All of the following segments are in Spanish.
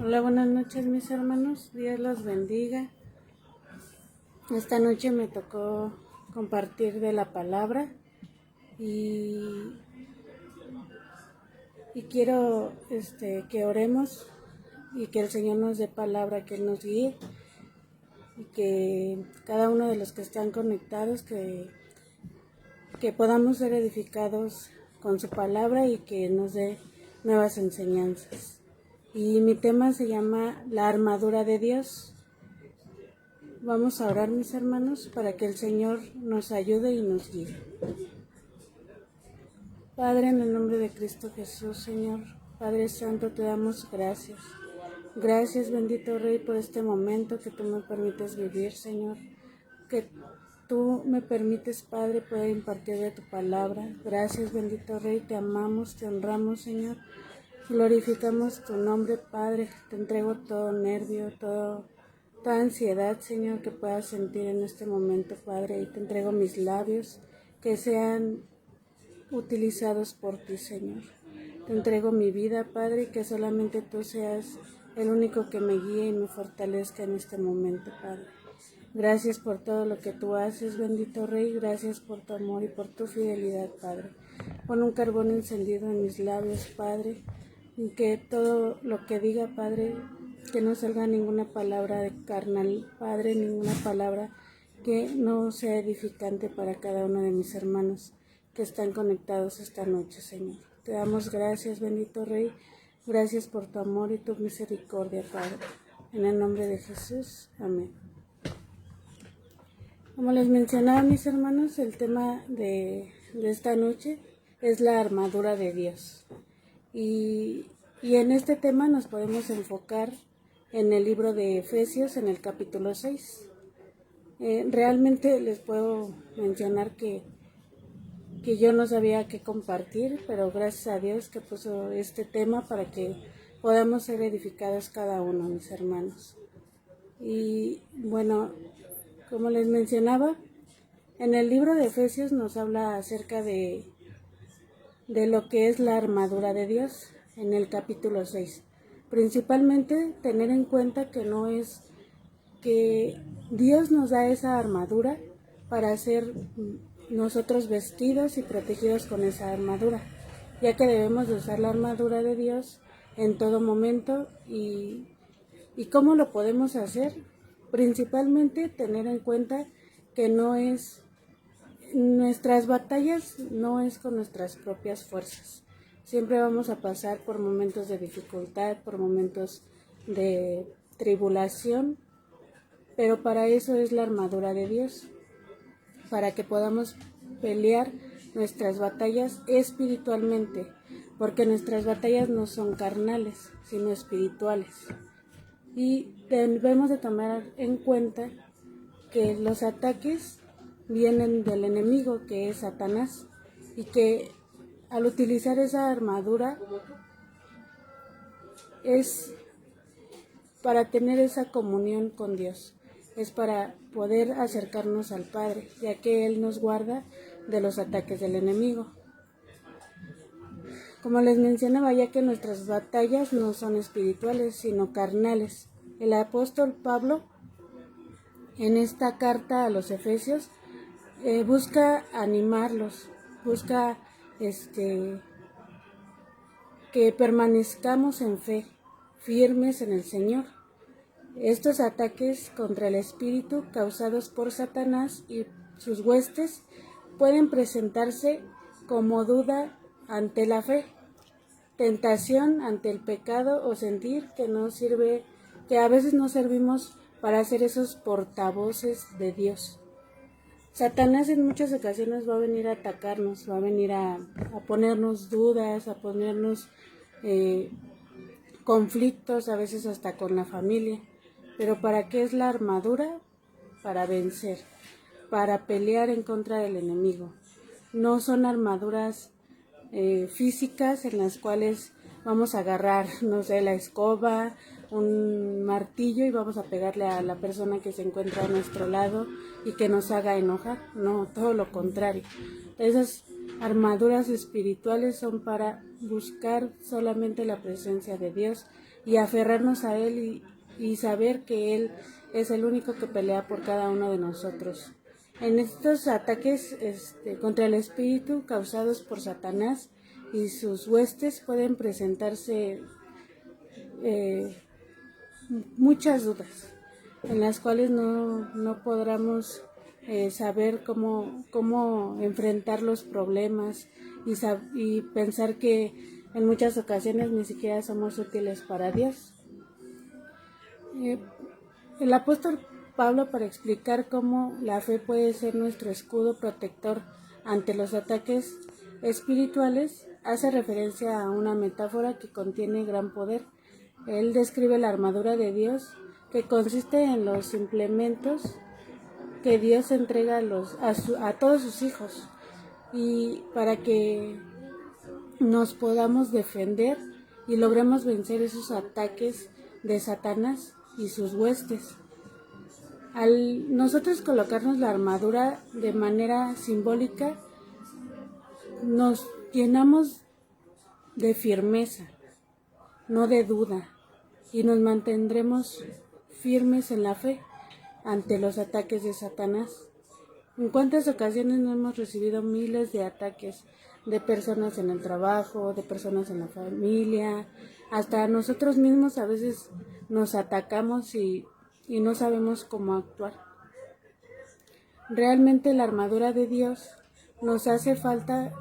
Hola, buenas noches mis hermanos, Dios los bendiga. Esta noche me tocó compartir de la palabra y, quiero que oremos y que el Señor nos dé palabra, que Él nos guíe y que cada uno de los que están conectados, que podamos ser edificados con su palabra y que nos dé nuevas enseñanzas. Y mi tema se llama la armadura de Dios. Vamos a orar, mis hermanos, para que el Señor nos ayude y nos guíe. Padre, en el nombre de Cristo Jesús, Señor, Padre Santo, te damos gracias. Gracias, bendito Rey, por este momento que tú me permites vivir, Señor. Que tú me permites, Padre, poder impartir de tu palabra. Gracias, bendito Rey, te amamos, te honramos, Señor. Glorificamos tu nombre, Padre. Te entrego todo nervio, toda ansiedad, Señor, que puedas sentir en este momento, Padre. Y te entrego mis labios, que sean utilizados por ti, Señor. Te entrego mi vida, Padre, y que solamente tú seas el único que me guíe y me fortalezca en este momento, Padre. Gracias por todo lo que tú haces, bendito Rey. Gracias por tu amor y por tu fidelidad, Padre. Pon un carbón encendido en mis labios, Padre, y que todo lo que diga, Padre, que no salga ninguna palabra de carnal, Padre, ninguna palabra que no sea edificante para cada uno de mis hermanos que están conectados esta noche, Señor. Te damos gracias, bendito Rey. Gracias por tu amor y tu misericordia, Padre. En el nombre de Jesús. Amén. Como les mencionaba, mis hermanos, el tema de esta noche es la armadura de Dios. Y en este tema nos podemos enfocar en el libro de Efesios, en el capítulo 6. Realmente les puedo mencionar que yo no sabía qué compartir, pero gracias a Dios que puso este tema para que podamos ser edificados cada uno, mis hermanos. Y bueno, como les mencionaba, en el libro de Efesios nos habla acerca de lo que es la armadura de Dios en el capítulo 6. Principalmente tener en cuenta que no es que Dios nos da esa armadura para ser nosotros vestidos y protegidos con esa armadura, ya que debemos de usar la armadura de Dios en todo momento. ¿Y cómo lo podemos hacer? Principalmente tener en cuenta que nuestras batallas no es con nuestras propias fuerzas. Siempre vamos a pasar por momentos de dificultad, por momentos de tribulación, pero para eso es la armadura de Dios, para que podamos pelear nuestras batallas espiritualmente, porque nuestras batallas no son carnales, sino espirituales. Y debemos de tomar en cuenta que los ataques vienen del enemigo, que es Satanás, y que al utilizar esa armadura es para tener esa comunión con Dios, es para poder acercarnos al Padre, ya que Él nos guarda de los ataques del enemigo. Como les mencionaba, ya que nuestras batallas no son espirituales, sino carnales. El apóstol Pablo, en esta carta a los Efesios, busca animarlos, busca que permanezcamos en fe, firmes en el Señor. Estos ataques contra el espíritu causados por Satanás y sus huestes pueden presentarse como duda ante la fe, tentación ante el pecado o sentir que no sirve, que a veces no servimos para ser esos portavoces de Dios. Satanás en muchas ocasiones va a venir a atacarnos, va a venir a ponernos dudas, a ponernos conflictos, a veces hasta con la familia. Pero ¿para qué es la armadura? Para vencer, para pelear en contra del enemigo. No son armaduras físicas en las cuales vamos a agarrar, no sé, la escoba, un martillo y vamos a pegarle a la persona que se encuentra a nuestro lado y que nos haga enojar. No, todo lo contrario. Esas armaduras espirituales son para buscar solamente la presencia de Dios y aferrarnos a Él y saber que Él es el único que pelea por cada uno de nosotros. En estos ataques contra el espíritu causados por Satanás y sus huestes pueden presentarse muchas dudas, en las cuales no podremos saber cómo enfrentar los problemas y pensar que en muchas ocasiones ni siquiera somos útiles para Dios. El apóstol Pablo, para explicar cómo la fe puede ser nuestro escudo protector ante los ataques espirituales, hace referencia a una metáfora que contiene gran poder. Él describe la armadura de Dios, que consiste en los implementos que Dios entrega a todos sus hijos, y para que nos podamos defender y logremos vencer esos ataques de Satanás y sus huestes. Al nosotros colocarnos la armadura de manera simbólica, nos llenamos de firmeza, no de duda, y nos mantendremos firmes en la fe ante los ataques de Satanás. ¿En cuántas ocasiones no hemos recibido miles de ataques de personas en el trabajo, de personas en la familia? Hasta nosotros mismos a veces nos atacamos y no sabemos cómo actuar. Realmente la armadura de Dios nos hace falta,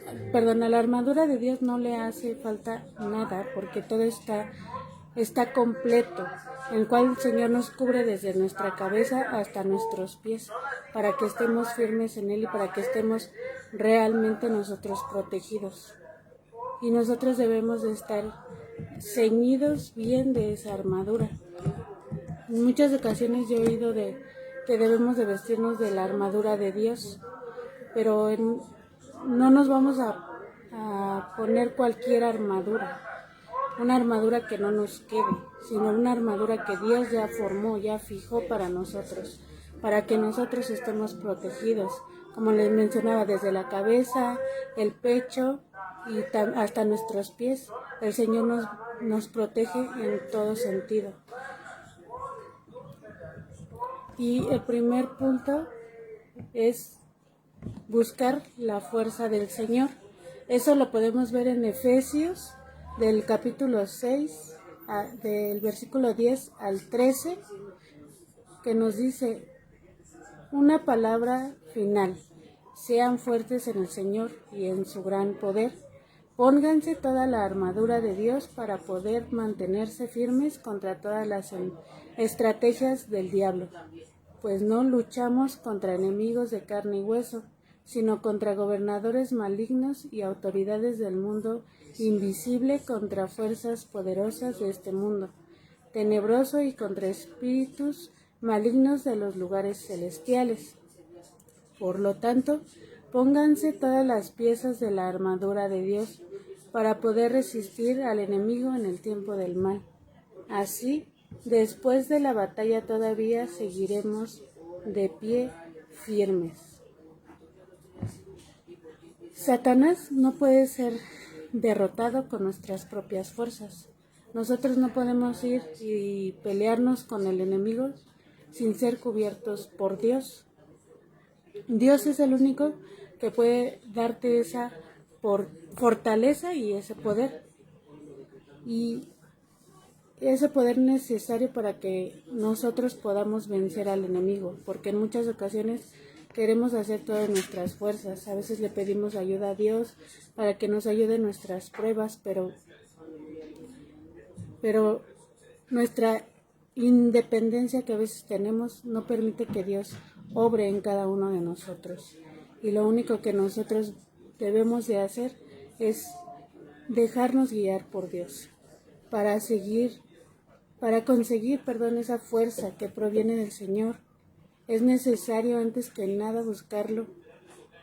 a la armadura de Dios no le hace falta nada, porque todo está completo, en el cual el Señor nos cubre desde nuestra cabeza hasta nuestros pies, para que estemos firmes en Él y para que estemos realmente nosotros protegidos. Y nosotros debemos de estar ceñidos bien de esa armadura. En muchas ocasiones yo he oído que debemos de vestirnos de la armadura de Dios, pero no nos vamos a poner cualquier armadura, una armadura que no nos quede, sino una armadura que Dios ya formó, ya fijó para nosotros, para que nosotros estemos protegidos, como les mencionaba, desde la cabeza, el pecho y hasta nuestros pies. El Señor nos protege en todo sentido. Y el primer punto es buscar la fuerza del Señor. Eso lo podemos ver en Efesios, del capítulo 6, del versículo 10 al 13, que nos dice una palabra final: sean fuertes en el Señor y en su gran poder. Pónganse toda la armadura de Dios para poder mantenerse firmes contra todas las estrategias del diablo, pues no luchamos contra enemigos de carne y hueso, sino contra gobernadores malignos y autoridades del mundo invisible, contra fuerzas poderosas de este mundo tenebroso y contra espíritus malignos de los lugares celestiales. Por lo tanto, pónganse todas las piezas de la armadura de Dios para poder resistir al enemigo en el tiempo del mal. Así, después de la batalla todavía seguiremos de pie firmes. Satanás no puede ser derrotado con nuestras propias fuerzas. Nosotros no podemos ir y pelearnos con el enemigo sin ser cubiertos por Dios. Dios es el único que puede darte esa fortaleza y ese poder. Y ese poder necesario para que nosotros podamos vencer al enemigo, porque en muchas ocasiones queremos hacer todas nuestras fuerzas. A veces le pedimos ayuda a Dios para que nos ayude en nuestras pruebas, pero nuestra independencia que a veces tenemos no permite que Dios obre en cada uno de nosotros. Y lo único que nosotros debemos de hacer es dejarnos guiar por Dios para conseguir esa fuerza que proviene del Señor. Es necesario antes que nada buscarlo,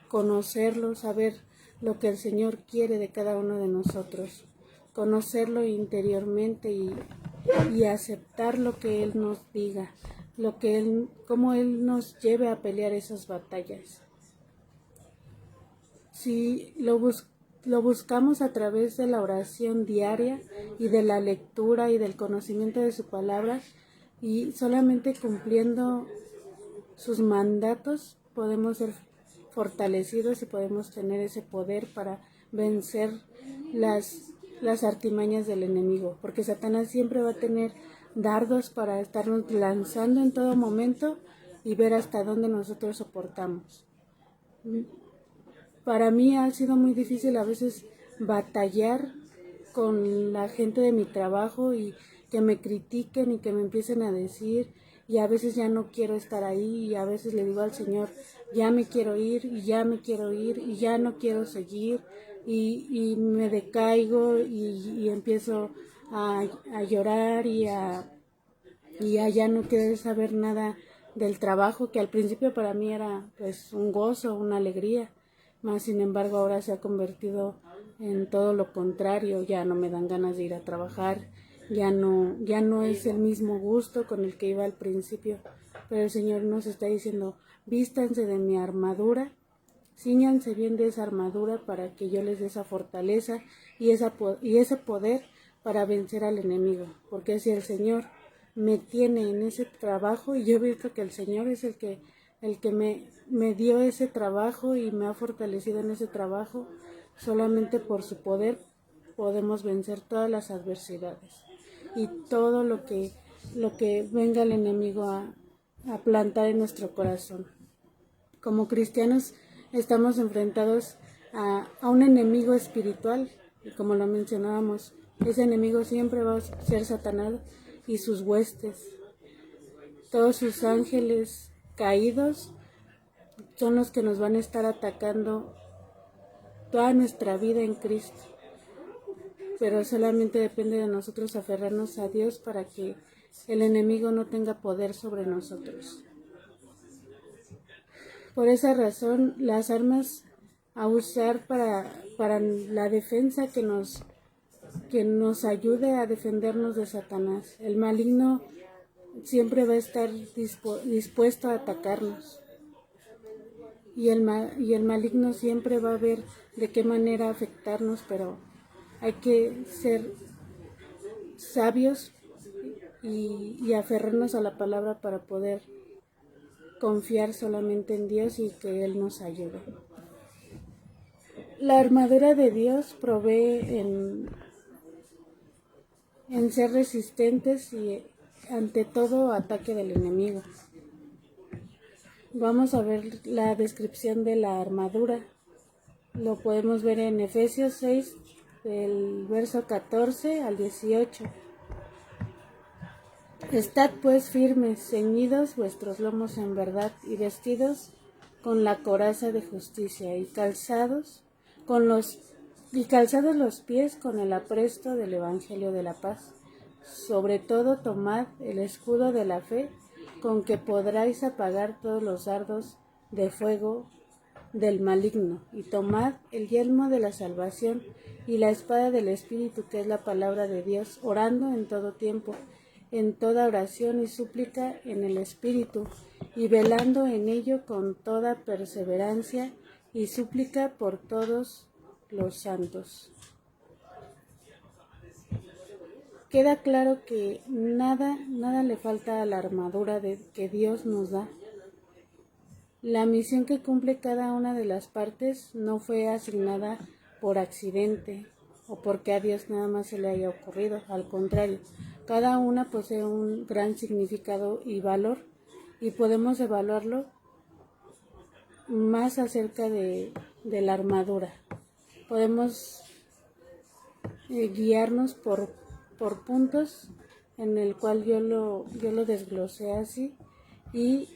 conocerlo, saber lo que el Señor quiere de cada uno de nosotros, conocerlo interiormente y aceptar lo que Él nos diga, cómo Él nos lleve a pelear esas batallas. Si lo buscamos a través de la oración diaria y de la lectura y del conocimiento de su palabra, y solamente cumpliendo sus mandatos podemos ser fortalecidos y podemos tener ese poder para vencer las artimañas del enemigo, porque Satanás siempre va a tener dardos para estarnos lanzando en todo momento y ver hasta dónde nosotros soportamos. Para mí ha sido muy difícil a veces batallar con la gente de mi trabajo y que me critiquen y que me empiecen a decir, y a veces ya no quiero estar ahí, y a veces le digo al Señor, ya me quiero ir y ya me quiero ir y ya no quiero seguir, y me decaigo y empiezo a llorar y a ya no querer saber nada del trabajo, que al principio para mí era pues un gozo, una alegría, más sin embargo ahora se ha convertido en todo lo contrario. Ya no me dan ganas de ir a trabajar, ya no es el mismo gusto con el que iba al principio, pero el Señor nos está diciendo, vístanse de mi armadura, cíñanse bien de esa armadura para que yo les dé esa fortaleza y ese poder para vencer al enemigo, porque si el Señor me tiene en ese trabajo, y yo he visto que el Señor es el que me dio ese trabajo y me ha fortalecido en ese trabajo, solamente por su poder podemos vencer todas las adversidades y todo lo que venga el enemigo a plantar en nuestro corazón. Como cristianos estamos enfrentados a un enemigo espiritual, y como lo mencionábamos, ese enemigo siempre va a ser Satanás y sus huestes. Todos sus ángeles caídos son los que nos van a estar atacando toda nuestra vida en Cristo. Pero solamente depende de nosotros aferrarnos a Dios para que el enemigo no tenga poder sobre nosotros. Por esa razón, las armas a usar para la defensa que nos ayude a defendernos de Satanás. El maligno siempre va a estar dispuesto a atacarnos. Y el maligno siempre va a ver de qué manera afectarnos, pero hay que ser sabios y aferrarnos a la palabra para poder confiar solamente en Dios y que Él nos ayude. La armadura de Dios provee en ser resistentes y ante todo ataque del enemigo. Vamos a ver la descripción de la armadura. Lo podemos ver en Efesios 6, del verso 14 al 18. Estad pues firmes, ceñidos vuestros lomos en verdad, y vestidos con la coraza de justicia, y calzados los pies con el apresto del evangelio de la paz. Sobre todo tomad el escudo de la fe, con que podráis apagar todos los dardos de fuego del maligno, y tomad el yelmo de la salvación y la espada del Espíritu, que es la palabra de Dios, orando en todo tiempo, en toda oración y súplica en el Espíritu, y velando en ello con toda perseverancia y súplica por todos los santos. Queda claro que nada le falta a la armadura que Dios nos da. La misión que cumple cada una de las partes no fue asignada por accidente o porque a Dios nada más se le haya ocurrido. Al contrario, cada una posee un gran significado y valor, y podemos evaluarlo más acerca de la armadura. Podemos guiarnos por puntos, en el cual yo lo desglosé así, y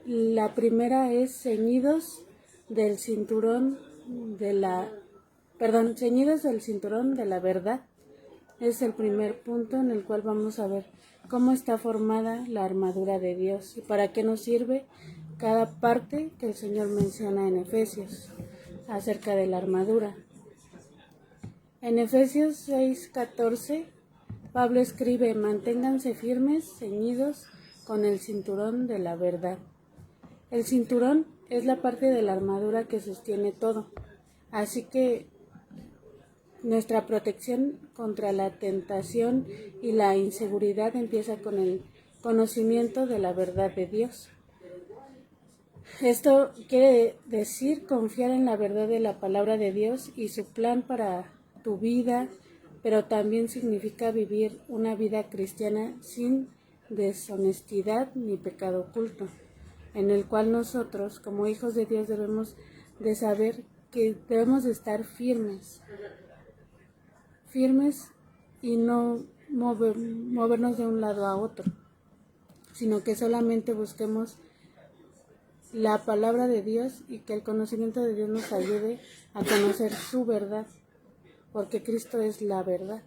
la primera es ceñidos del cinturón de la verdad. Es el primer punto en el cual vamos a ver cómo está formada la armadura de Dios y para qué nos sirve cada parte que el Señor menciona en Efesios acerca de la armadura. En Efesios 6:14, Pablo escribe: manténganse firmes, ceñidos con el cinturón de la verdad. El cinturón es la parte de la armadura que sostiene todo, así que Nuestra protección contra la tentación y la inseguridad empieza con el conocimiento de la verdad de Dios. Esto quiere decir confiar en la verdad de la palabra de Dios y su plan para tu vida, pero también significa vivir una vida cristiana sin deshonestidad ni pecado oculto, en el cual nosotros, como hijos de Dios, debemos de saber que debemos de estar firmes y no movernos de un lado a otro, sino que solamente busquemos la palabra de Dios y que el conocimiento de Dios nos ayude a conocer su verdad, porque Cristo es la verdad.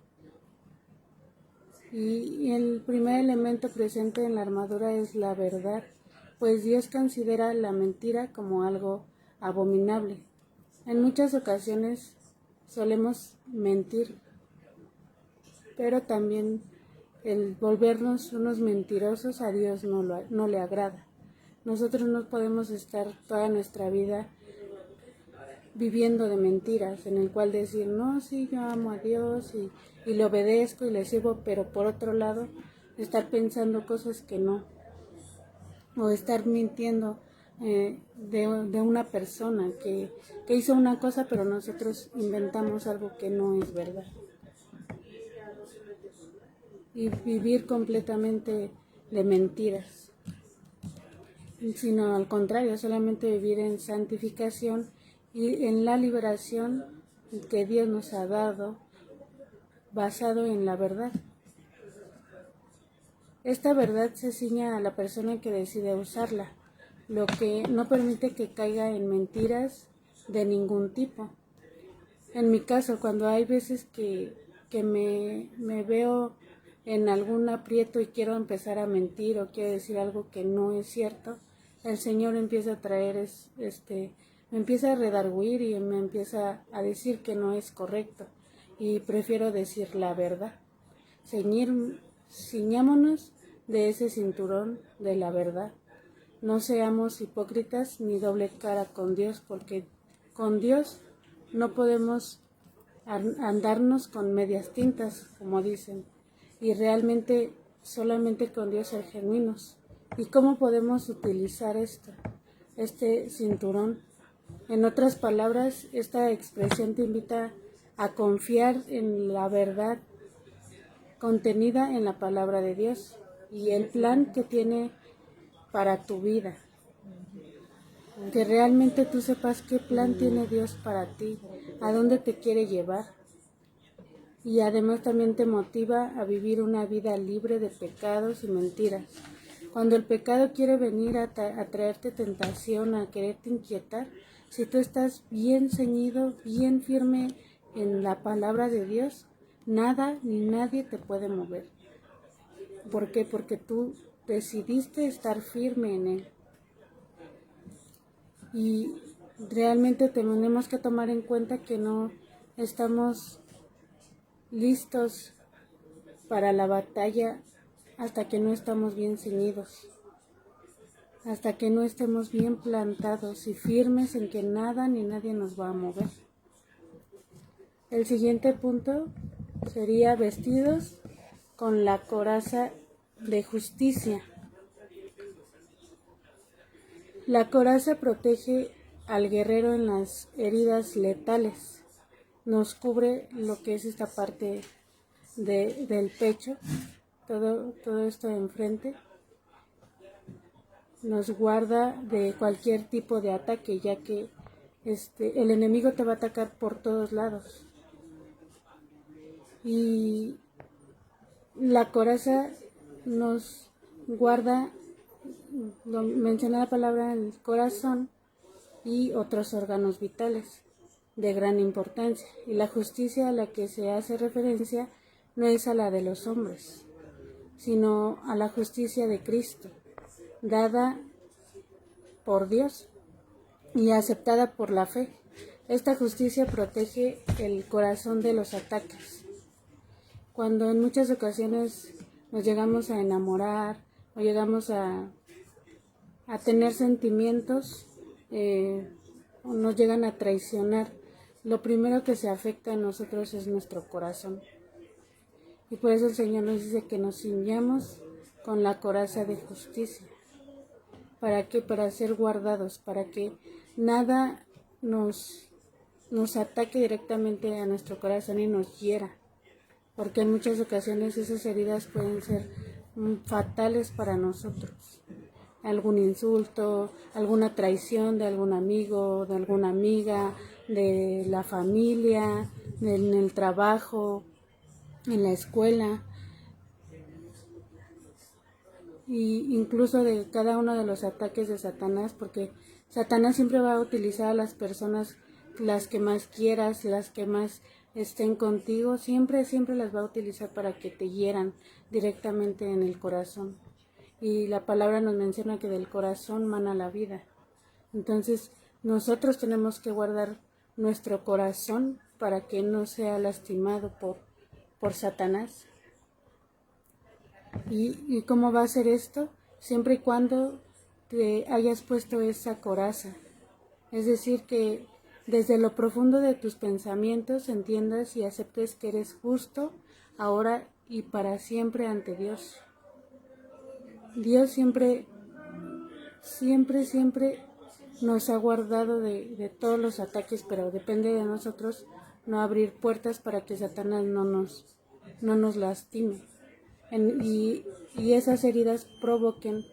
Y el primer elemento presente en la armadura es la verdad, pues Dios considera la mentira como algo abominable. En muchas ocasiones solemos mentir, pero también el volvernos unos mentirosos a Dios no le agrada. Nosotros no podemos estar toda nuestra vida viviendo de mentiras, en el cual decir, no, sí, yo amo a Dios y le obedezco y le sirvo, pero por otro lado, estar pensando cosas que no, o estar mintiendo de una persona que hizo una cosa, pero nosotros inventamos algo que no es verdad. Y vivir completamente de mentiras, sino al contrario, solamente vivir en santificación y en la liberación que Dios nos ha dado, basado en la verdad. Esta verdad se ciña a la persona que decide usarla, lo que no permite que caiga en mentiras de ningún tipo. En mi caso, cuando hay veces que me veo en algún aprieto y quiero empezar a mentir o quiero decir algo que no es cierto, el Señor empieza a traer, me empieza a redarguir y me empieza a decir que no es correcto y prefiero decir la verdad. Ciñámonos de ese cinturón de la verdad. No seamos hipócritas ni doble cara con Dios, porque con Dios no podemos andarnos con medias tintas, como dicen, y realmente solamente con Dios ser genuinos. ¿Y cómo podemos utilizar este cinturón? En otras palabras, esta expresión te invita a confiar en la verdad contenida en la palabra de Dios y el plan que tiene para tu vida. Que realmente tú sepas qué plan tiene Dios para ti, a dónde te quiere llevar. Y además también te motiva a vivir una vida libre de pecados y mentiras. Cuando el pecado quiere venir a traerte tentación, a quererte inquietar, si tú estás bien ceñido, bien firme en la palabra de Dios, nada ni nadie te puede mover. ¿Por qué? Porque tú decidiste estar firme en Él. Y realmente tenemos que tomar en cuenta que no estamos listos para la batalla hasta que no estamos bien ceñidos, hasta que no estemos bien plantados y firmes en que nada ni nadie nos va a mover. El siguiente punto sería vestidos con la coraza de justicia. La coraza protege al guerrero en las heridas letales. Nos cubre lo que es esta parte del pecho, todo esto de enfrente. Nos guarda de cualquier tipo de ataque, ya que el enemigo te va a atacar por todos lados. Y la coraza nos guarda, lo menciona la palabra, el corazón y otros órganos vitales de gran importancia. Y la justicia a la que se hace referencia no es a la de los hombres, sino a la justicia de Cristo, dada por Dios y aceptada por la fe. Esta justicia protege el corazón de los ataques. Cuando en muchas ocasiones nos llegamos a enamorar o llegamos a tener sentimientos o nos llegan a traicionar lo primero que se afecta en nosotros es nuestro corazón. Y por eso el Señor nos dice que nos ciñamos con la coraza de justicia. ¿Para qué? Para ser guardados, para que nada nos ataque directamente a nuestro corazón y nos hiera. Porque en muchas ocasiones esas heridas pueden ser fatales para nosotros. Algún insulto, alguna traición de algún amigo, de alguna amiga, de la familia, en el trabajo, en la escuela, y incluso de cada uno de los ataques de Satanás, porque Satanás siempre va a utilizar a las personas, las que más quieras, las que más estén contigo, siempre las va a utilizar para que te hieran directamente en el corazón. Y la palabra nos menciona que del corazón mana la vida. Entonces nosotros tenemos que guardar nuestro corazón para que no sea lastimado por Satanás. ¿Y cómo va a ser esto? Siempre y cuando te hayas puesto esa coraza. Es decir, que desde lo profundo de tus pensamientos entiendas y aceptes que eres justo ahora y para siempre ante Dios. Dios siempre nos ha guardado de todos los ataques, pero depende de nosotros no abrir puertas para que Satanás no nos lastime. Y esas heridas provoquen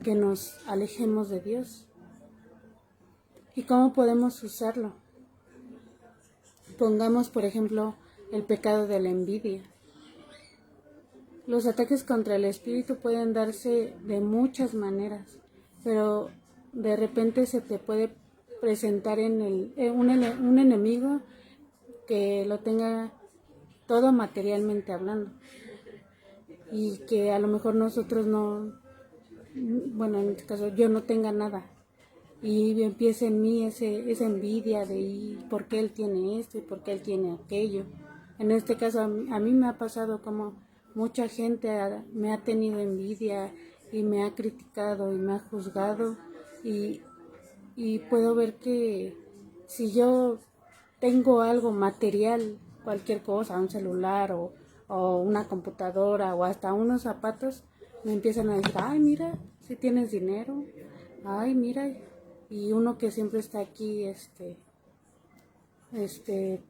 que nos alejemos de Dios. ¿Y cómo podemos usarlo? Pongamos, por ejemplo, el pecado de la envidia. Los ataques contra el espíritu pueden darse de muchas maneras, pero de repente se te puede presentar un enemigo que lo tenga todo materialmente hablando, y que a lo mejor nosotros bueno, en este caso yo no tenga nada, y empiece en mí esa envidia de por qué él tiene esto y por qué él tiene aquello. En este caso a mí me ha pasado como mucha gente me ha tenido envidia y me ha criticado y me ha juzgado, y puedo ver que si yo tengo algo material, cualquier cosa, un celular o una computadora o hasta unos zapatos, me empiezan a decir, ay, mira, si tienes dinero, ay, mira, y uno que siempre está aquí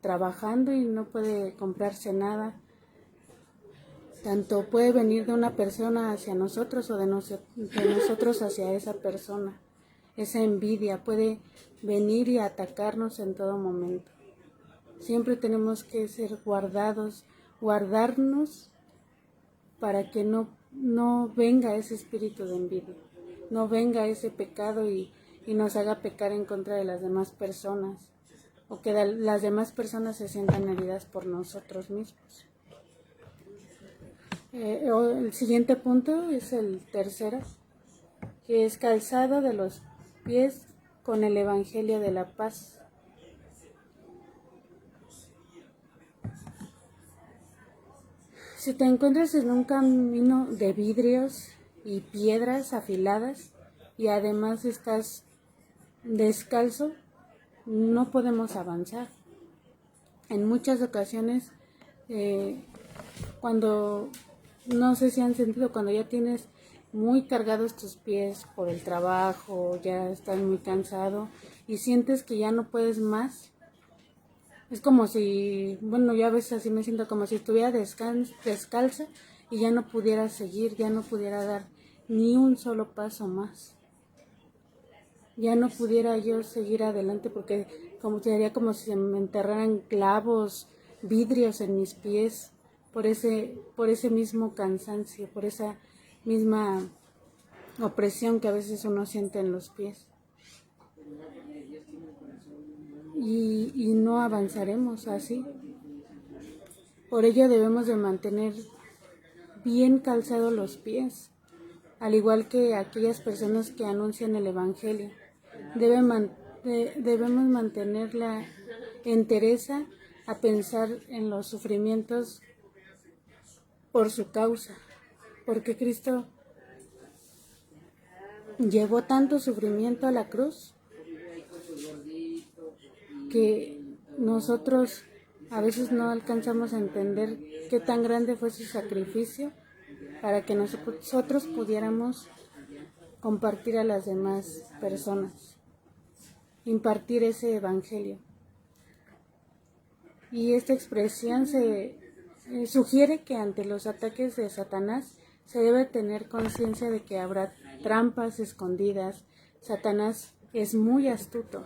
trabajando y no puede comprarse nada. Tanto puede venir de una persona hacia nosotros o de nosotros hacia esa persona. Esa envidia puede venir y atacarnos en todo momento. Siempre tenemos que ser guardarnos para que no venga ese espíritu de envidia, no venga ese pecado y nos haga pecar en contra de las demás personas, o que las demás personas se sientan heridas por nosotros mismos. El siguiente punto es el tercero, que es calzado de los pies con el Evangelio de la paz. Si te encuentras en un camino de vidrios y piedras afiladas y además estás descalzo, no podemos avanzar. En muchas ocasiones, cuando, no sé si han sentido, cuando ya tienes muy cargados tus pies por el trabajo, ya estás muy cansado y sientes que ya no puedes más, es como si, bueno, yo a veces así me siento, como si estuviera descalza y ya no pudiera seguir, ya no pudiera dar ni un solo paso más. Ya no pudiera yo seguir adelante porque sería como si se me enterraran clavos, vidrios en mis pies, por ese mismo cansancio, por esa misma opresión que a veces uno siente en los pies. Y no avanzaremos así. Por ello debemos de mantener bien calzados los pies, al igual que aquellas personas que anuncian el Evangelio. Debemos mantener la entereza a pensar en los sufrimientos por su causa, porque Cristo llevó tanto sufrimiento a la cruz que nosotros a veces no alcanzamos a entender qué tan grande fue su sacrificio para que nosotros pudiéramos compartir a las demás personas, impartir ese evangelio. Y esta expresión se sugiere que ante los ataques de Satanás se debe tener conciencia de que habrá trampas escondidas. Satanás es muy astuto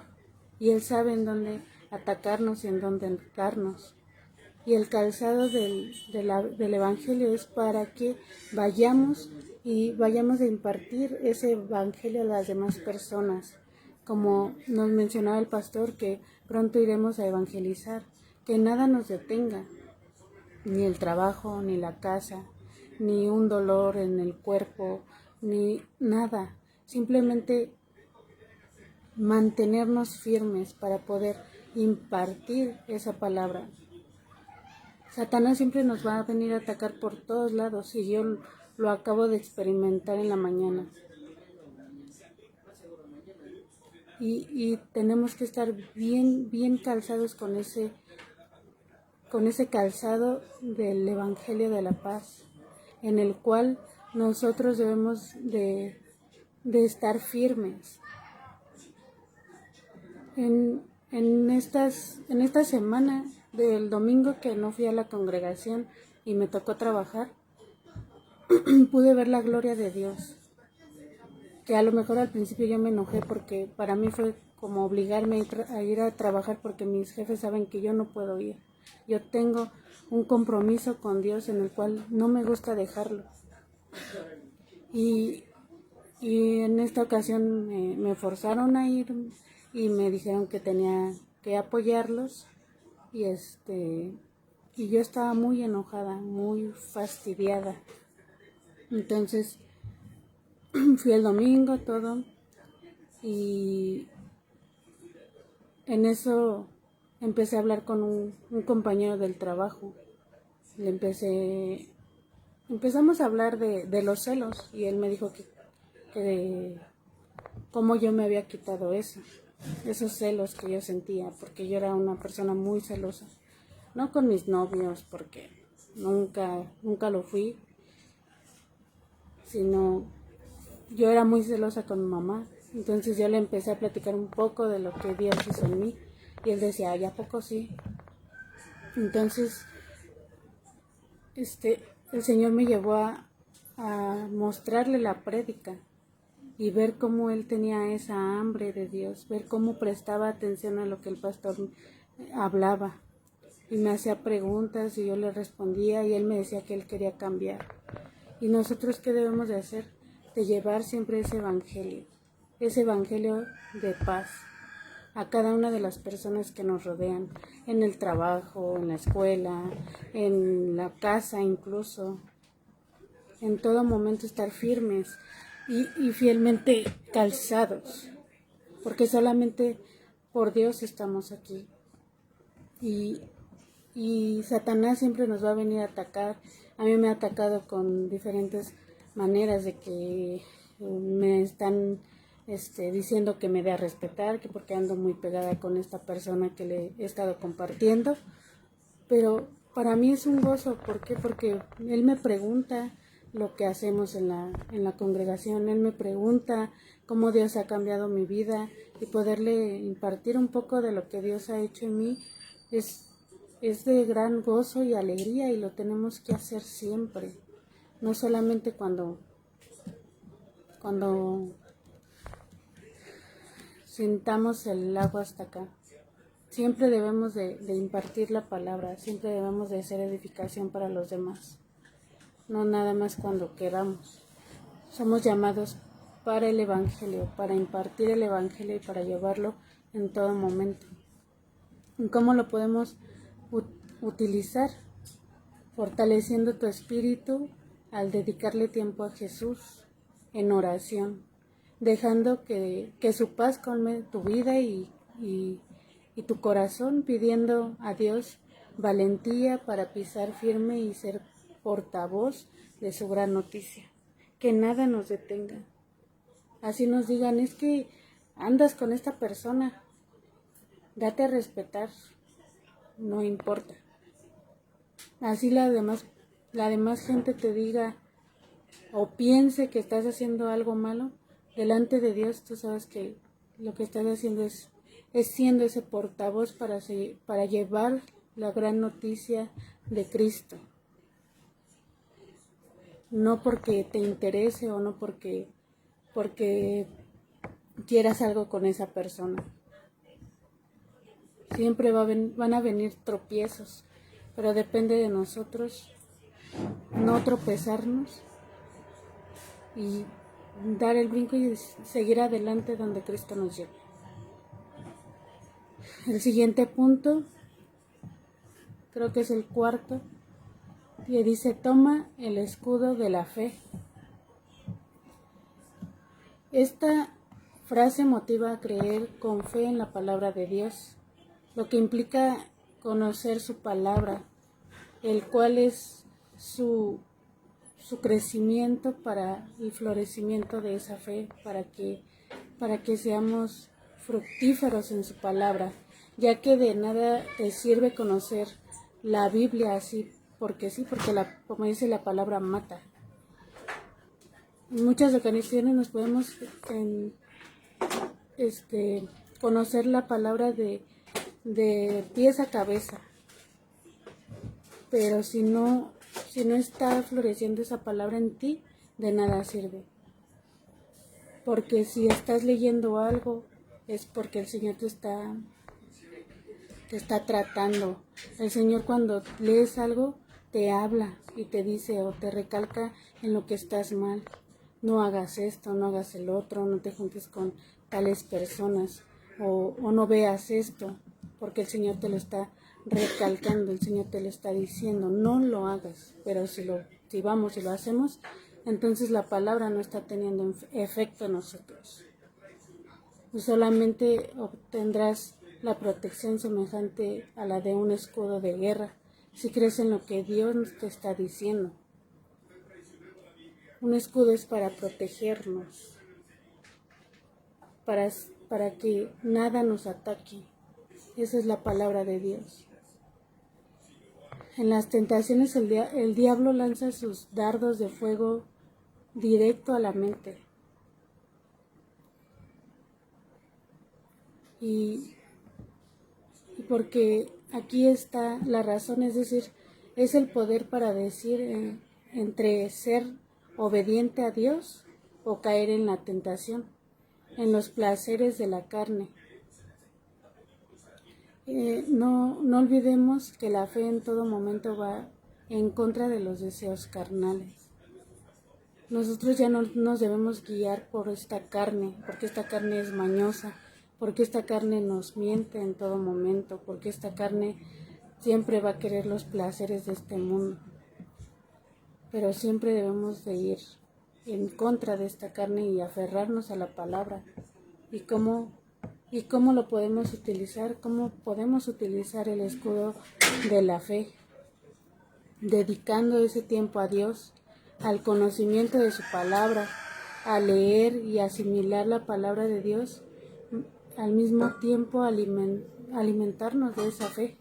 y él sabe en dónde atacarnos y en dónde darnos. Y el calzado del evangelio es para que vayamos a impartir ese evangelio a las demás personas. Como nos mencionaba el pastor, que pronto iremos a evangelizar, que nada nos detenga, ni el trabajo, ni la casa, ni un dolor en el cuerpo, ni nada. Simplemente mantenernos firmes para poder impartir esa palabra. Satanás siempre nos va a venir a atacar por todos lados y yo lo acabo de experimentar en la mañana. Y tenemos que estar bien calzados con ese calzado del Evangelio de la Paz, en el cual nosotros debemos de estar firmes. En esta semana del domingo que no fui a la congregación y me tocó trabajar, pude ver la gloria de Dios, que a lo mejor al principio yo me enojé porque para mí fue como obligarme a ir a trabajar porque mis jefes saben que yo no puedo ir. Yo tengo un compromiso con Dios en el cual no me gusta dejarlo. Y en esta ocasión me forzaron a ir y me dijeron que tenía que apoyarlos y yo estaba muy enojada, muy fastidiada. Entonces fui el domingo todo y en eso empecé a hablar con un compañero del trabajo. Empezamos a hablar de los celos y él me dijo que cómo yo me había quitado esos celos que yo sentía, porque yo era una persona muy celosa. No con mis novios, porque nunca lo fui, sino yo era muy celosa con mi mamá. Entonces yo le empecé a platicar un poco de lo que Dios hizo en mí y él decía, ¿a poco sí? Entonces el Señor me llevó a mostrarle la prédica y ver cómo él tenía esa hambre de Dios, ver cómo prestaba atención a lo que el pastor hablaba y me hacía preguntas y yo le respondía y él me decía que él quería cambiar. ¿Y nosotros qué debemos de hacer? De llevar siempre ese evangelio de paz a cada una de las personas que nos rodean, en el trabajo, en la escuela, en la casa incluso. En todo momento estar firmes y fielmente calzados, porque solamente por Dios estamos aquí. Y Satanás siempre nos va a venir a atacar. A mí me ha atacado con diferentes maneras de que me están diciendo que me dé a respetar, que porque ando muy pegada con esta persona que le he estado compartiendo. Pero para mí es un gozo. ¿Por qué? Porque él me pregunta lo que hacemos en la congregación. Él me pregunta cómo Dios ha cambiado mi vida y poderle impartir un poco de lo que Dios ha hecho en mí es de gran gozo y alegría y lo tenemos que hacer siempre. No solamente cuando sintamos el agua hasta acá. Siempre debemos de impartir la palabra, siempre debemos de ser edificación para los demás. No nada más cuando queramos. Somos llamados para el evangelio, para impartir el evangelio y para llevarlo en todo momento. ¿Y cómo lo podemos utilizar? Fortaleciendo tu espíritu al dedicarle tiempo a Jesús en oración, dejando que su paz colme tu vida y tu corazón, pidiendo a Dios valentía para pisar firme y ser portavoz de su gran noticia. Que nada nos detenga. Así nos digan, es que andas con esta persona, date a respetar, no importa. Así la demás gente te diga o piense que estás haciendo algo malo, delante de Dios tú sabes que lo que estás haciendo es siendo ese portavoz para llevar la gran noticia de Cristo. No porque te interese o no porque quieras algo con esa persona. Siempre van a venir tropiezos, pero depende de nosotros no tropezarnos y dar el brinco y seguir adelante donde Cristo nos lleve. El siguiente punto, creo que es el cuarto, que dice: toma el escudo de la fe. Esta frase motiva a creer con fe en la palabra de Dios, lo que implica conocer su palabra, el cual es su crecimiento y florecimiento de esa fe, para que seamos fructíferos en su palabra, ya que de nada te sirve conocer la Biblia así, porque como dice la palabra, mata. En muchas ocasiones nos podemos conocer la palabra de pies a cabeza, pero si no está floreciendo esa palabra en ti, de nada sirve. Porque si estás leyendo algo, es porque el Señor te está tratando. El Señor, cuando lees algo, te habla y te dice o te recalca en lo que estás mal. No hagas esto, no hagas el otro, no te juntes con tales personas, o no veas esto, porque el Señor te lo está recalcando, el Señor te lo está diciendo, no lo hagas. Pero si vamos y lo hacemos, entonces la palabra no está teniendo efecto en nosotros. Y solamente obtendrás la protección semejante a la de un escudo de guerra, si crees en lo que Dios te está diciendo. Un escudo es para protegernos, para que nada nos ataque. Esa es la palabra de Dios. En las tentaciones el diablo lanza sus dardos de fuego directo a la mente. Y porque aquí está la razón, es decir, es el poder para decir entre ser obediente a Dios o caer en la tentación, en los placeres de la carne. No olvidemos que la fe en todo momento va en contra de los deseos carnales. Nosotros ya no nos debemos guiar por esta carne, porque esta carne es mañosa, porque esta carne nos miente en todo momento, porque esta carne siempre va a querer los placeres de este mundo. Pero siempre debemos de ir en contra de esta carne y aferrarnos a la palabra. ¿Y cómo lo podemos utilizar? ¿Cómo podemos utilizar el escudo de la fe? Dedicando ese tiempo a Dios, al conocimiento de su palabra, a leer y asimilar la palabra de Dios, al mismo tiempo alimentarnos de esa fe.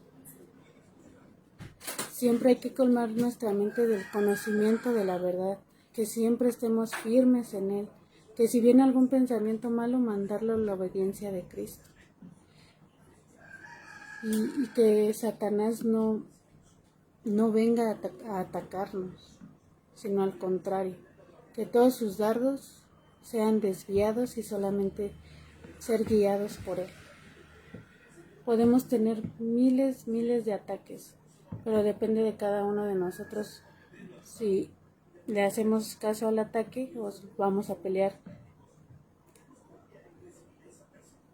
Siempre hay que colmar nuestra mente del conocimiento de la verdad, que siempre estemos firmes en él, que si viene algún pensamiento malo, mandarlo a la obediencia de Cristo. Y que Satanás no venga a atacarnos, sino al contrario, que todos sus dardos sean desviados y solamente ser guiados por él. Podemos tener miles de ataques, pero depende de cada uno de nosotros si le hacemos caso al ataque o vamos a pelear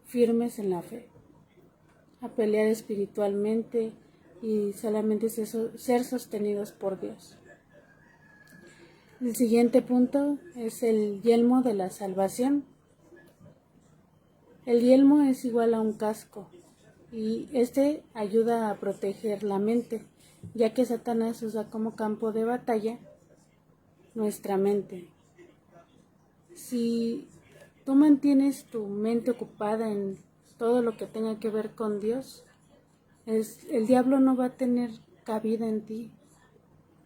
firmes en la fe, a pelear espiritualmente y solamente ser sostenidos por Dios. El siguiente punto es el yelmo de la salvación. El yelmo es igual a un casco y este ayuda a proteger la mente, ya que Satanás usa como campo de batalla nuestra mente. Si tú mantienes tu mente ocupada en todo lo que tenga que ver con Dios, El diablo no va a tener cabida en ti,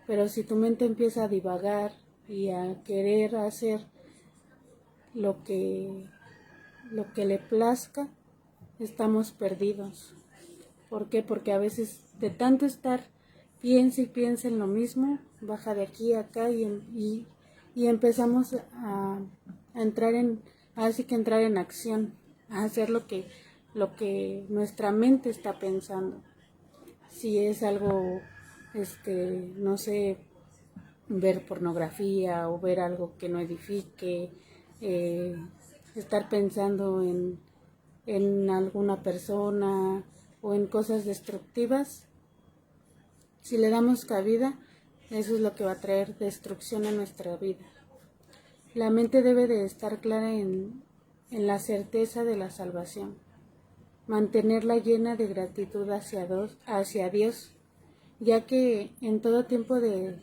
pero si tu mente empieza a divagar y a querer hacer lo que le plazca, estamos perdidos. ¿Por qué? Porque a veces de tanto estar piensa y piensa en lo mismo, baja de aquí a acá y empezamos a entrar así que entrar en acción, a hacer lo que nuestra mente está pensando. Si es algo, no sé, ver pornografía o ver algo que no edifique, estar pensando en alguna persona o en cosas destructivas, si le damos cabida, eso es lo que va a traer destrucción a nuestra vida. La mente debe de estar clara en la certeza de la salvación, mantenerla llena de gratitud hacia Dios, ya que en todo tiempo de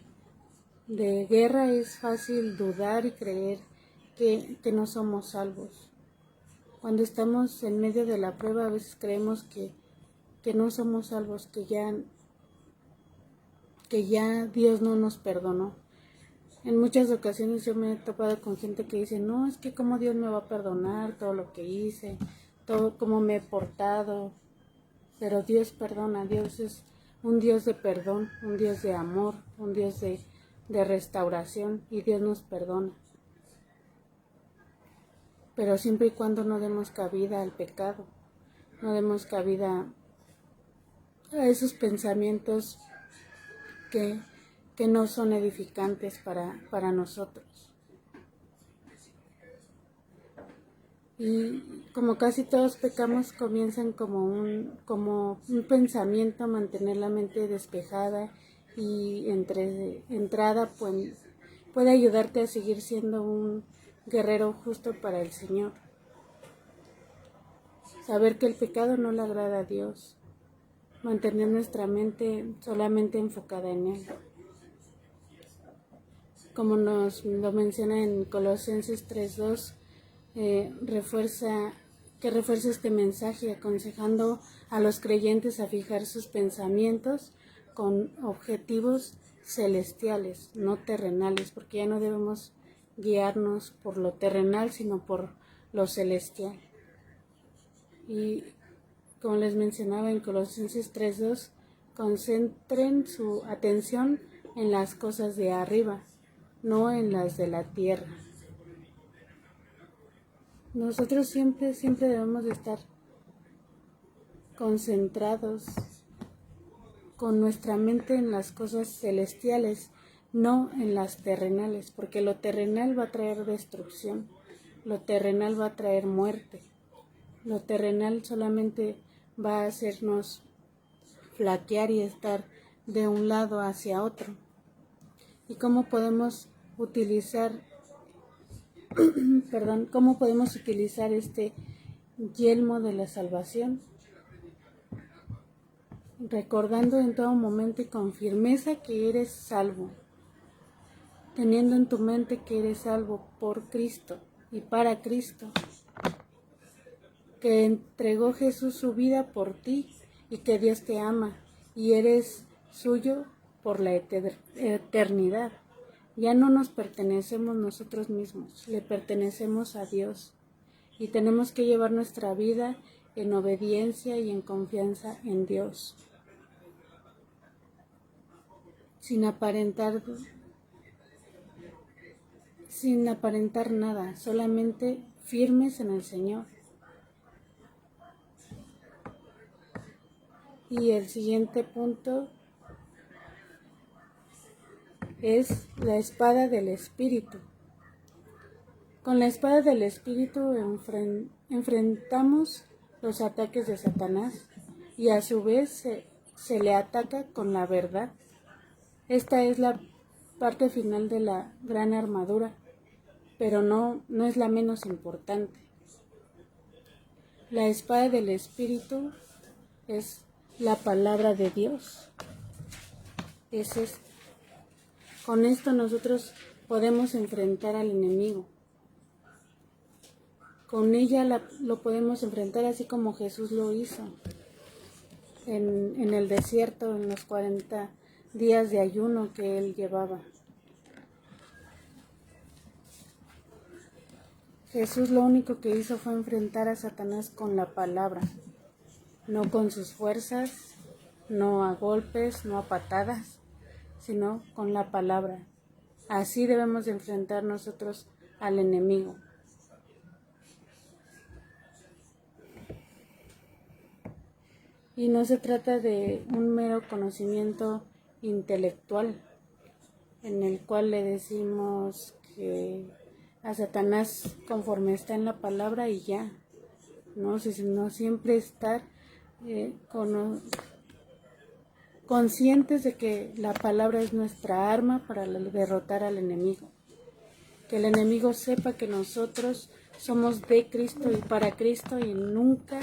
guerra es fácil dudar y creer que no somos salvos. Cuando estamos en medio de la prueba, a veces creemos que no somos salvos, que ya Dios no nos perdonó. En muchas ocasiones yo me he topado con gente que dice, no, es que cómo Dios me va a perdonar todo lo que hice, todo cómo me he portado. Pero Dios perdona, Dios es un Dios de perdón, un Dios de amor, un Dios de restauración, y Dios nos perdona. Pero siempre y cuando no demos cabida al pecado, no demos cabida a esos pensamientos que no son edificantes para nosotros. Y como casi todos pecamos, comienzan como un pensamiento, mantener la mente despejada y entrada puede ayudarte a seguir siendo un guerrero justo para el Señor. Saber que el pecado no le agrada a Dios, mantener nuestra mente solamente enfocada en Él. Como nos lo menciona en Colosenses 3:2, refuerza este mensaje aconsejando a los creyentes a fijar sus pensamientos con objetivos celestiales, no terrenales, porque ya no debemos guiarnos por lo terrenal, sino por lo celestial. Y como les mencionaba en Colosenses 3:2, concentren su atención en las cosas de arriba, no en las de la tierra. Nosotros siempre debemos de estar concentrados con nuestra mente en las cosas celestiales, no en las terrenales, porque lo terrenal va a traer destrucción, lo terrenal va a traer muerte, lo terrenal solamente va a hacernos flaquear y estar de un lado hacia otro. ¿Y cómo podemos utilizar cómo podemos utilizar este yelmo de la salvación? Recordando en todo momento y con firmeza que eres salvo, teniendo en tu mente que eres salvo por Cristo y para Cristo, que entregó Jesús su vida por ti y que Dios te ama y eres suyo por la eternidad. Ya no nos pertenecemos nosotros mismos, le pertenecemos a Dios y tenemos que llevar nuestra vida en obediencia y en confianza en Dios, sin aparentar nada, solamente firmes en el Señor. Y el siguiente punto es la espada del Espíritu. Con la espada del Espíritu enfrentamos los ataques de Satanás y a su vez se le ataca con la verdad. Esta es la parte final de la gran armadura, pero no es la menos importante. La espada del Espíritu es la palabra de Dios. Con esto nosotros podemos enfrentar al enemigo. Con ella lo podemos enfrentar así como Jesús lo hizo. en el desierto, en los 40 días de ayuno que él llevaba. Jesús lo único que hizo fue enfrentar a Satanás con la palabra, no con sus fuerzas, no a golpes, no a patadas, sino con la palabra. Así debemos de enfrentar nosotros al enemigo. Y no se trata de un mero conocimiento intelectual, en el cual le decimos que a Satanás conforme está en la palabra y ya, ¿no? Sino siempre estar conscientes de que la palabra es nuestra arma para derrotar al enemigo. Que el enemigo sepa que nosotros somos de Cristo y para Cristo y nunca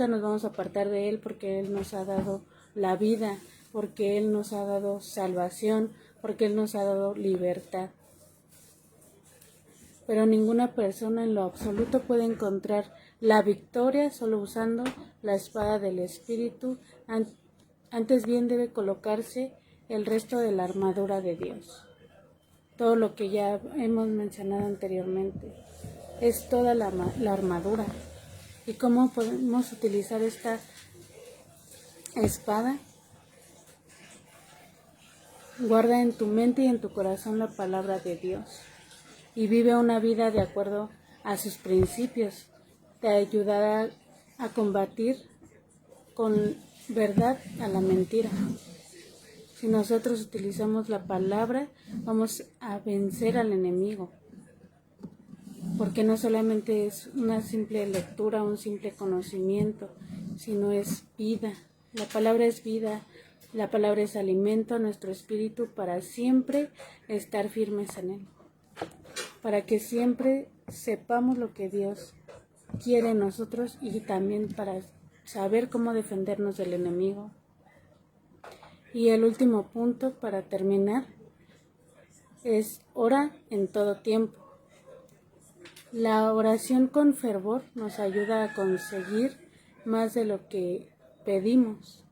nos vamos a apartar de Él, porque Él nos ha dado la vida, porque Él nos ha dado salvación, porque Él nos ha dado libertad. Pero ninguna persona en lo absoluto puede encontrar la victoria solo usando la espada del Espíritu. Antes bien debe colocarse el resto de la armadura de Dios. Todo lo que ya hemos mencionado anteriormente es toda la armadura. ¿Y cómo podemos utilizar esta espada? Guarda en tu mente y en tu corazón la palabra de Dios y vive una vida de acuerdo a sus principios. Te ayudará a combatir con verdad a la mentira. Si nosotros utilizamos la palabra, vamos a vencer al enemigo. Porque no solamente es una simple lectura, un simple conocimiento, sino es vida. La palabra es vida, la palabra es alimento a nuestro espíritu para siempre estar firmes en él. Para que siempre sepamos lo que Dios quiere en nosotros y también para saber cómo defendernos del enemigo. Y el último punto para terminar es ora en todo tiempo. La oración con fervor nos ayuda a conseguir más de lo que pedimos.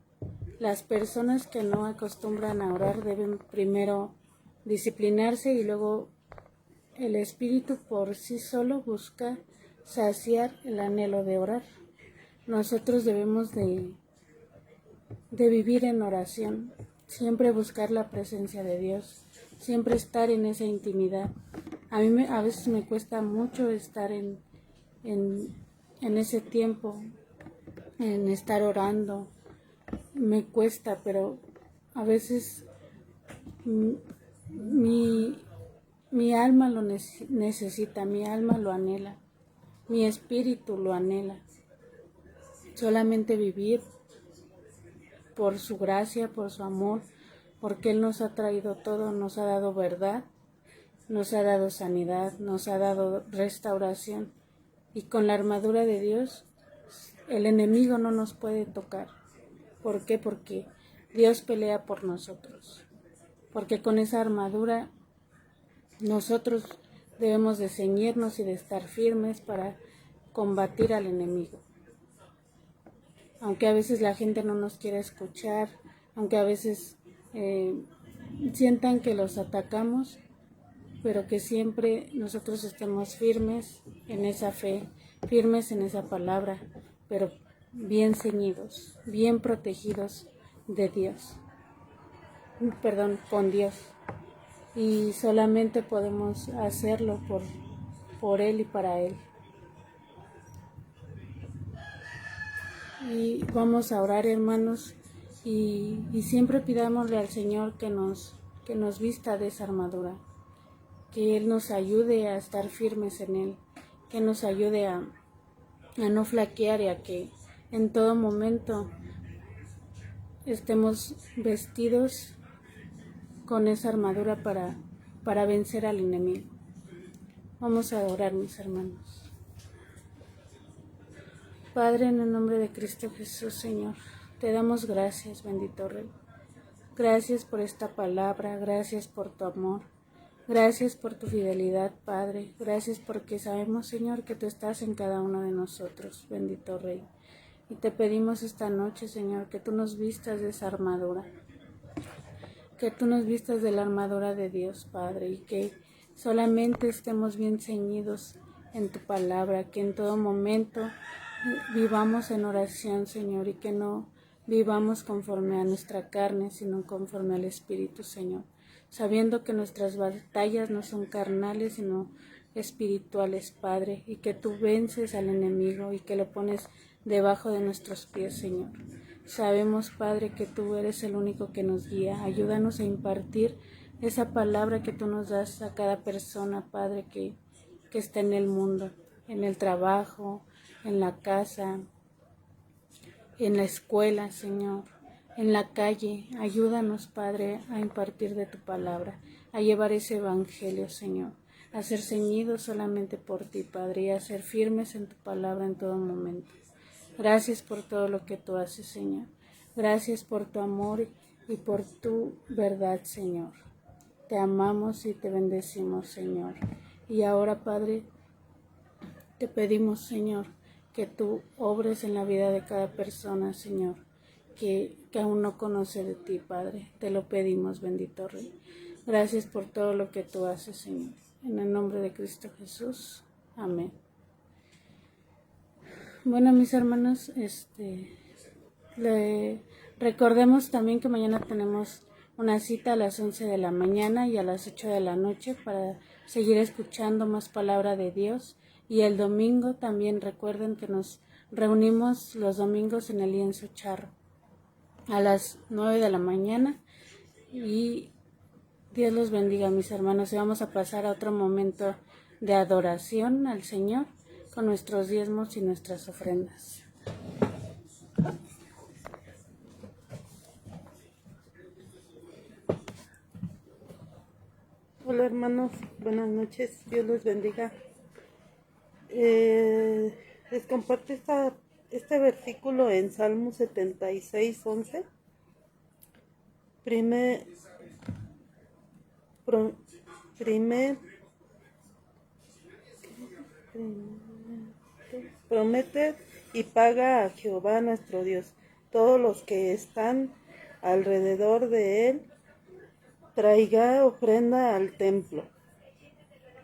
Las personas que no acostumbran a orar deben primero disciplinarse y luego el espíritu por sí solo busca saciar el anhelo de orar. Nosotros debemos de vivir en oración, siempre buscar la presencia de Dios, siempre estar en esa intimidad. A veces me cuesta mucho estar en ese tiempo, en estar orando, me cuesta, pero a veces mi alma lo necesita, mi alma lo anhela, mi espíritu lo anhela. Solamente vivir por su gracia, por su amor, porque Él nos ha traído todo, nos ha dado verdad, nos ha dado sanidad, nos ha dado restauración. Y con la armadura de Dios, el enemigo no nos puede tocar. ¿Por qué? Porque Dios pelea por nosotros. Porque con esa armadura nosotros debemos de ceñirnos y de estar firmes para combatir al enemigo. Aunque a veces la gente no nos quiera escuchar, aunque a veces sientan que los atacamos, pero que siempre nosotros estemos firmes en esa fe, firmes en esa palabra, pero bien ceñidos, bien protegidos de Dios, con Dios. Y solamente podemos hacerlo por Él y para Él. Y vamos a orar, hermanos, y siempre pidámosle al Señor que nos vista de esa armadura, que Él nos ayude a estar firmes en Él, que nos ayude a no flaquear y a que en todo momento estemos vestidos con esa armadura para vencer al enemigo. Vamos a orar, mis hermanos. Padre, en el nombre de Cristo Jesús, Señor, te damos gracias, bendito Rey. Gracias por esta palabra, gracias por tu amor, gracias por tu fidelidad, Padre. Gracias porque sabemos, Señor, que tú estás en cada uno de nosotros, bendito Rey. Y te pedimos esta noche, Señor, que tú nos vistas de esa armadura, que tú nos vistas de la armadura de Dios, Padre, y que solamente estemos bien ceñidos en tu palabra, que en todo momento vivamos en oración, Señor, y que no vivamos conforme a nuestra carne, sino conforme al Espíritu, Señor, sabiendo que nuestras batallas no son carnales, sino espirituales, Padre, y que tú vences al enemigo y que lo pones debajo de nuestros pies, Señor. Sabemos, Padre, que tú eres el único que nos guía. Ayúdanos a impartir esa palabra que tú nos das a cada persona, Padre, que está en el mundo, en el trabajo, en la casa, en la escuela, Señor, en la calle. Ayúdanos, Padre, a impartir de tu palabra, a llevar ese evangelio, Señor, a ser ceñidos solamente por ti, Padre, y a ser firmes en tu palabra en todo momento. Gracias por todo lo que tú haces, Señor. Gracias por tu amor y por tu verdad, Señor. Te amamos y te bendecimos, Señor. Y ahora, Padre, te pedimos, Señor, que tú obres en la vida de cada persona, Señor, que aún no conoce de ti, Padre. Te lo pedimos, bendito Rey. Gracias por todo lo que tú haces, Señor. En el nombre de Cristo Jesús. Amén. Bueno, mis hermanos, recordemos también que mañana tenemos una cita a las 11 de la mañana y a las 8 de la noche para seguir escuchando más palabra de Dios. Y el domingo también recuerden que nos reunimos los domingos en el lienzo charro a las 9 de la mañana. Y Dios los bendiga, mis hermanos, y vamos a pasar a otro momento de adoración al Señor con nuestros diezmos y nuestras ofrendas. Hola hermanos, buenas noches, Dios los bendiga. Les comparto este versículo en Salmo 76, 11. Promete y paga a Jehová nuestro Dios. Todos los que están alrededor de él, traiga ofrenda al templo.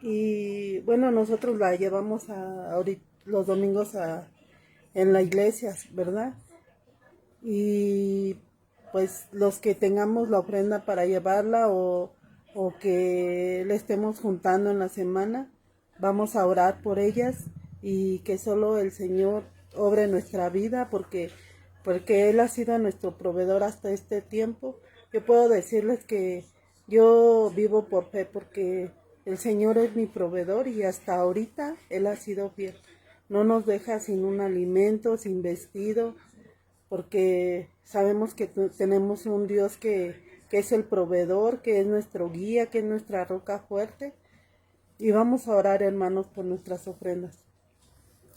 Y bueno, nosotros la llevamos los domingos en la iglesia, ¿verdad? Y pues los que tengamos la ofrenda para llevarla o que le estemos juntando en la semana, vamos a orar por ellas y que solo el Señor obre en nuestra vida porque Él ha sido nuestro proveedor hasta este tiempo. Yo puedo decirles que yo vivo por fe porque el Señor es mi proveedor y hasta ahorita Él ha sido fiel. No nos deja sin un alimento, sin vestido, porque sabemos que tenemos un Dios que es el proveedor, que es nuestro guía, que es nuestra roca fuerte. Y vamos a orar, hermanos, por nuestras ofrendas.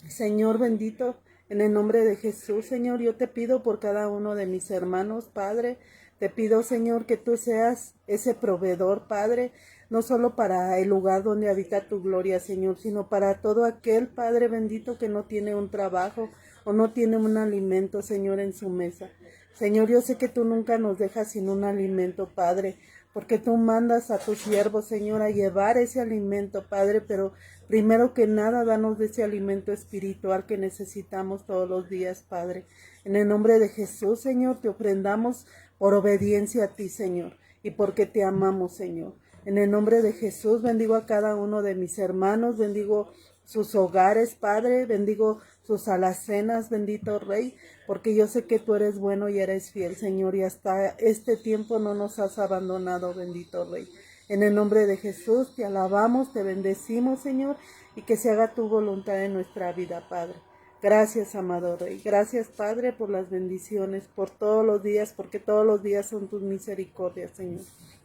Señor bendito, en el nombre de Jesús, Señor, yo te pido por cada uno de mis hermanos, Padre. Te pido, Señor, que tú seas ese proveedor, Padre, no solo para el lugar donde habita tu gloria, Señor, sino para todo aquel, Padre bendito, que no tiene un trabajo o no tiene un alimento, Señor, en su mesa. Señor, yo sé que tú nunca nos dejas sin un alimento, Padre, porque tú mandas a tus siervos, Señor, a llevar ese alimento, Padre, pero primero que nada, danos de ese alimento espiritual que necesitamos todos los días, Padre. En el nombre de Jesús, Señor, te ofrendamos por obediencia a ti, Señor, y porque te amamos, Señor. En el nombre de Jesús, bendigo a cada uno de mis hermanos, bendigo sus hogares, Padre, bendigo sus alacenas, bendito Rey, porque yo sé que tú eres bueno y eres fiel, Señor, y hasta este tiempo no nos has abandonado, bendito Rey. En el nombre de Jesús te alabamos, te bendecimos, Señor, y que se haga tu voluntad en nuestra vida, Padre. Gracias, amado Rey. Gracias, Padre, por las bendiciones, por todos los días, porque todos los días son tus misericordias, Señor.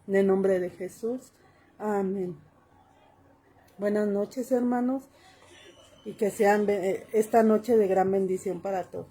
En el nombre de Jesús. Amén. Buenas noches, hermanos, y que sean esta noche de gran bendición para todos.